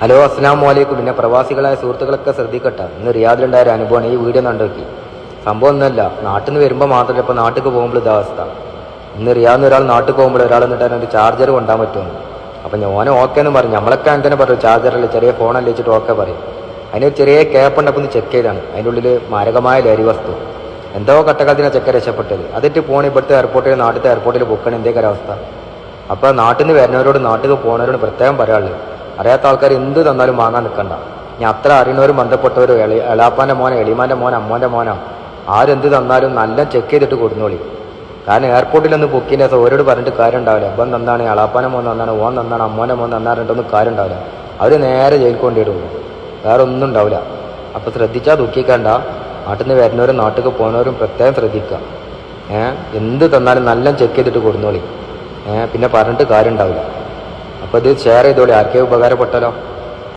Hello, അസ്സലാമു അലൈക്കും. പിന്നെ പ്രവാസികളായ സുഹൃത്തുക്കളൊക്കെ ശ്രദ്ധിക്കട്ടെ. ഇന്ന് റിയാദിലുണ്ടായ ഒരു അനുഭവമാണ്. ഈ വീഡിയോ കണ്ടോക്കി. സംഭവം ഒന്നുമല്ല, നാട്ടിൽ നിന്ന് വരുമ്പോൾ മാത്രമല്ല, ഇപ്പോൾ നാട്ടിൽ പോകുമ്പോൾ ഇതാ അവസ്ഥ. ഇന്ന് റിയാദിൽ നിന്ന് ഒരാൾ നാട്ടിൽ പോകുമ്പോൾ ഒരാൾ എന്നിട്ട് ഒരു ചാർജർ കൊണ്ടാൻ പറ്റുമെന്ന്. അപ്പം ഞാൻ ഓക്കെ എന്ന് പറഞ്ഞു. നമ്മളൊക്കെ അങ്ങനെ തന്നെ പറയും, ചാർജറല്ലേ, ചെറിയ ഫോണല്ലേ വെച്ചിട്ട് ഓക്കെ പറയും. അതിന് ചെറിയ ക്യാപ്പ് ഉണ്ടപ്പോൾ ഒന്ന് ചെക്ക് ചെയ്താണ്. അതിൻ്റെ ഉള്ളിൽ മാരകമായ ലഹരി വസ്തു എന്തോ കട്ടക്കാലത്തിനാണ് ചെക്ക രക്ഷപ്പെട്ടത്. അതിട്ട് പോകണം ഇവിടുത്തെ എയർപോർട്ടിൽ, നാട്ടിലത്തെ എയർപോർട്ടിൽ ബുക്കാണ് എന്തൊക്കെ ഒരവസ്ഥ. അപ്പോൾ നാട്ടിൽ നിന്ന് വരുന്നവരോട്, നാട്ടിൽ പോകുന്നവരോട് പ്രത്യേകം പറയാനുള്ളത്, അറിയാത്ത ആൾക്കാർ എന്ത് തന്നാലും വാങ്ങാൻ നിൽക്കണ്ട. ഞാൻ അത്ര അറിയുന്നവരും ബന്ധപ്പെട്ടവരും, എളാപ്പാൻ്റെ മോനെ, എളിമാൻ്റെ മോനെ, അമ്മോൻ്റെ മോനോ ആരെന്ത് തന്നാലും നല്ല ചെക്ക് ചെയ്തിട്ട് കൊടുന്നോളി. കാരണം എയർപോർട്ടിലൊന്ന് ബുക്കിൻ്റെ ദിവസം ഓരോട് പറഞ്ഞിട്ട് കാര്യം ഉണ്ടാവില്ല. അപ്പം തന്നാണ്, എളാപ്പാൻ്റെ മോൻ തന്നാണ്, ഓൻ തന്നാണ്, അമ്മോൻ്റെ മോൻ തന്നാറിട്ടൊന്നും കാര്യം ഉണ്ടാവില്ല. അവർ നേരെ ജയിൽ കൊണ്ടിടുള്ളൂ, വേറെ ഒന്നും ഉണ്ടാവില്ല. അപ്പോൾ ശ്രദ്ധിച്ചാൽ ദുഃഖിക്കണ്ട. നാട്ടിൽ നിന്ന് വരുന്നവരും നാട്ടിൽ പോകുന്നവരും പ്രത്യേകം ശ്രദ്ധിക്കുക. എന്ത് തന്നാലും നല്ല ചെക്ക് ചെയ്തിട്ട് കൊടുന്നോളി. പിന്നെ പറഞ്ഞിട്ട് കാര്യം ഉണ്ടാവില്ല. അപ്പോൾ ഇത് ഷെയർ ചെയ്തോളി, ആർക്കെങ്കിലും ഉപകാരപ്പെട്ടല്ലോ.